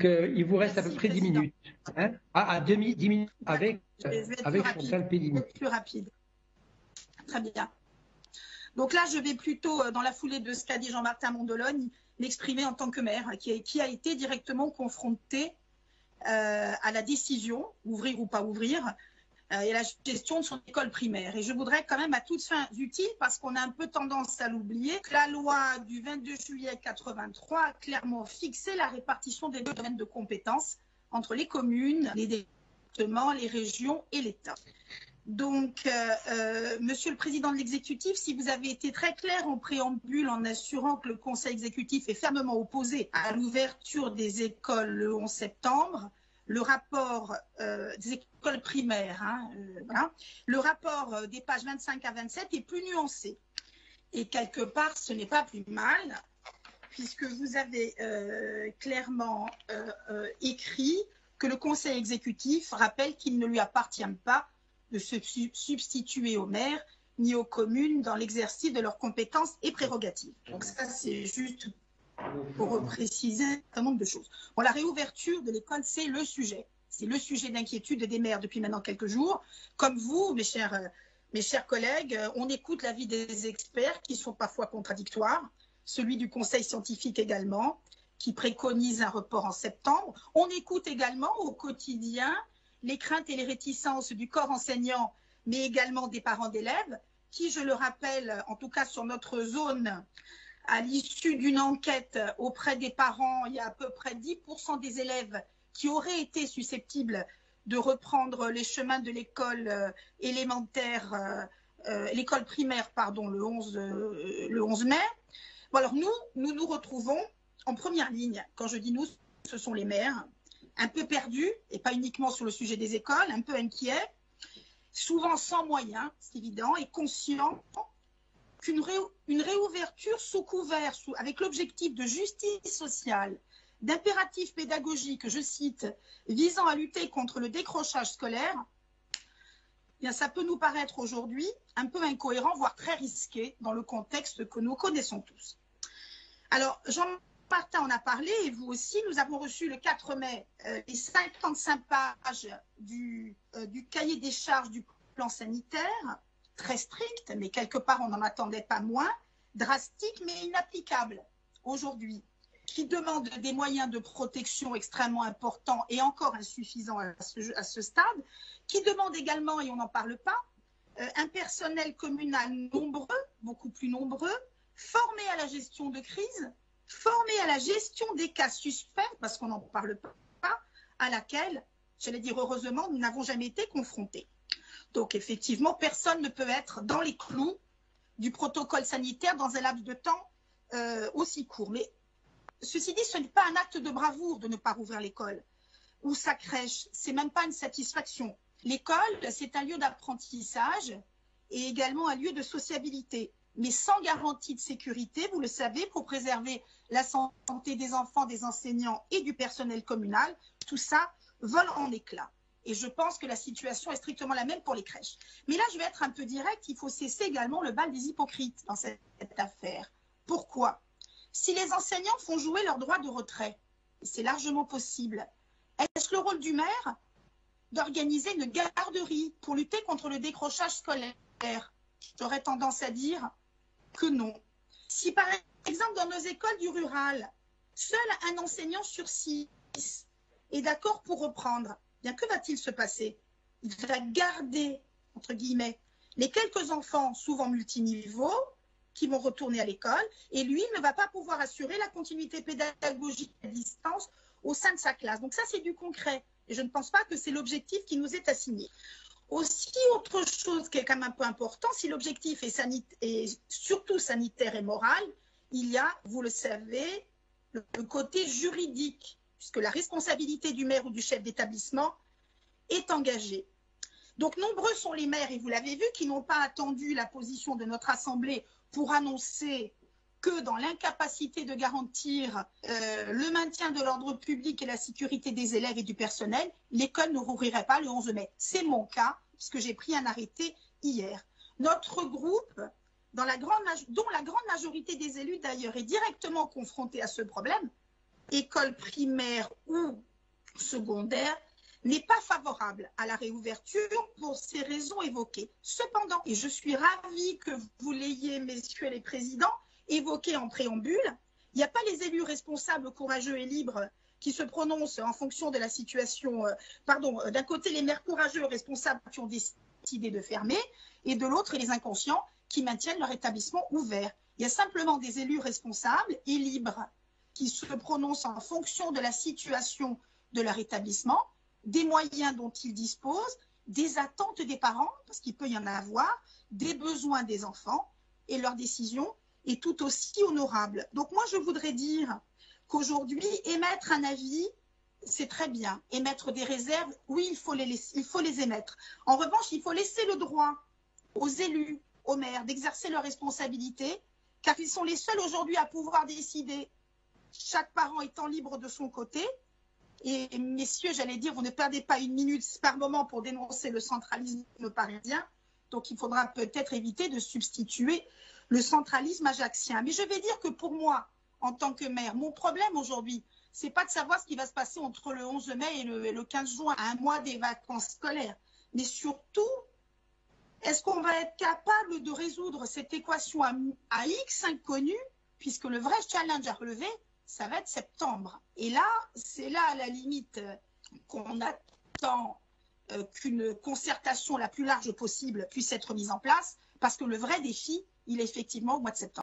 il vous reste à peu Merci, près 10 Président. minutes. Hein, à 10 minutes avec, Je vais être avec plus rapide, Chantal Pédini. plus rapide. Très bien. Donc là, je vais plutôt, dans la foulée de ce qu'a dit Jean-Martin Mondologne, m'exprimer en tant que maire, qui a été directement confronté à la décision, ouvrir ou pas ouvrir, et à la gestion de son école primaire. Et je voudrais quand même, à toutes fins utiles, parce qu'on a un peu tendance à l'oublier, que la loi du 22 juillet 83 a clairement fixé la répartition des domaines de compétences entre les communes, les départements, les régions et l'État. Donc, Monsieur le Président de l'Exécutif, si vous avez été très clair en préambule en assurant que le Conseil exécutif est fermement opposé à l'ouverture des écoles le 11 septembre, le rapport des écoles primaires, voilà, le rapport des pages 25 à 27 est plus nuancé. Et quelque part, ce n'est pas plus mal, puisque vous avez clairement écrit que le Conseil exécutif rappelle qu'il ne lui appartient pas de se substituer aux maires ni aux communes dans l'exercice de leurs compétences et prérogatives. Donc ça, c'est juste pour préciser un certain nombre de choses. Bon, la réouverture de l'école, c'est le sujet. C'est le sujet d'inquiétude des maires depuis maintenant quelques jours. Comme vous, mes chers collègues, on écoute l'avis des experts qui sont parfois contradictoires, celui du Conseil scientifique également, qui préconise un report en septembre. On écoute également au quotidien les craintes et les réticences du corps enseignant, mais également des parents d'élèves, qui, je le rappelle, en tout cas sur notre zone, à l'issue d'une enquête auprès des parents, il y a à peu près 10% des élèves qui auraient été susceptibles de reprendre les chemins de l'école élémentaire, l'école primaire, pardon, le 11 mai. Bon, alors nous retrouvons en première ligne. Quand je dis nous, ce sont les maires, un peu perdus, et pas uniquement sur le sujet des écoles, un peu inquiets, souvent sans moyens, c'est évident, et conscients qu'une réouverture sous couvert, avec l'objectif de justice sociale, d'impératif pédagogique, je cite, visant à lutter contre le décrochage scolaire, eh bien, ça peut nous paraître aujourd'hui un peu incohérent, voire très risqué dans le contexte que nous connaissons tous. Alors, Jean-Martin en a parlé, et vous aussi, nous avons reçu le 4 mai les 55 pages du cahier des charges du plan sanitaire, très strict, mais quelque part on n'en attendait pas moins, drastique mais inapplicable aujourd'hui, qui demande des moyens de protection extrêmement importants et encore insuffisants à ce stade, qui demande également, et on n'en parle pas, un personnel communal nombreux, beaucoup plus nombreux, formé à la gestion de crise, formé à la gestion des cas suspects, parce qu'on n'en parle pas, à laquelle, j'allais dire heureusement, nous n'avons jamais été confrontés. Donc effectivement, personne ne peut être dans les clous du protocole sanitaire dans un laps de temps aussi court. Mais ceci dit, ce n'est pas un acte de bravoure de ne pas rouvrir l'école ou sa crèche. Ce n'est même pas une satisfaction. L'école, c'est un lieu d'apprentissage et également un lieu de sociabilité. Mais sans garantie de sécurité, vous le savez, pour préserver la santé des enfants, des enseignants et du personnel communal, tout ça vole en éclats. Et je pense que la situation est strictement la même pour les crèches. Mais là, je vais être un peu direct, il faut cesser également le bal des hypocrites dans cette affaire. Pourquoi? Si les enseignants font jouer leur droit de retrait, et c'est largement possible, est-ce le rôle du maire d'organiser une garderie pour lutter contre le décrochage scolaire? J'aurais tendance à dire que non. Si par exemple dans nos écoles du rural, seul un enseignant sur 6 est d'accord pour reprendre, bien que va-t-il se passer? Il va garder, entre guillemets, les quelques enfants, souvent multiniveaux, qui vont retourner à l'école, et lui ne va pas pouvoir assurer la continuité pédagogique à distance au sein de sa classe. Donc ça, c'est du concret. Et je ne pense pas que c'est l'objectif qui nous est assigné. Aussi, autre chose qui est quand même un peu important, si l'objectif est surtout sanitaire et moral, il y a, vous le savez, le côté juridique, puisque la responsabilité du maire ou du chef d'établissement est engagée. Donc, nombreux sont les maires, et vous l'avez vu, qui n'ont pas attendu la position de notre Assemblée pour annoncer que dans l'incapacité de garantir le maintien de l'ordre public et la sécurité des élèves et du personnel, l'école ne rouvrirait pas le 11 mai. C'est mon cas, puisque j'ai pris un arrêté hier. Notre groupe, dont la grande majorité des élus d'ailleurs est directement confrontée à ce problème, école primaire ou secondaire n'est pas favorable à la réouverture pour ces raisons évoquées. Cependant, et je suis ravie que vous l'ayez, messieurs les présidents, évoqué en préambule, il n'y a pas les élus responsables, courageux et libres qui se prononcent en fonction de la situation, d'un côté les maires courageux et responsables qui ont décidé de fermer, et de l'autre les inconscients qui maintiennent leur établissement ouvert. Il y a simplement des élus responsables et libres qui se prononcent en fonction de la situation de leur établissement, des moyens dont ils disposent, des attentes des parents, parce qu'il peut y en avoir, des besoins des enfants, et leur décision est tout aussi honorable. Donc moi, je voudrais dire qu'aujourd'hui, émettre un avis, c'est très bien. Émettre des réserves, oui, il faut les émettre. En revanche, il faut laisser le droit aux élus, aux maires, d'exercer leurs responsabilités, car ils sont les seuls aujourd'hui à pouvoir décider, chaque parent étant libre de son côté. Et messieurs, j'allais dire, vous ne perdez pas une minute par moment pour dénoncer le centralisme parisien. Donc, il faudra peut-être éviter de substituer le centralisme ajaccien. Mais je vais dire que pour moi, en tant que maire, mon problème aujourd'hui, c'est pas de savoir ce qui va se passer entre le 11 mai et le 15 juin, à un mois des vacances scolaires. Mais surtout, est-ce qu'on va être capable de résoudre cette équation à X inconnue, puisque le vrai challenge à relever, ça va être septembre. Et là, c'est là à la limite qu'on attend qu'une concertation la plus large possible puisse être mise en place, parce que le vrai défi, il est effectivement au mois de septembre.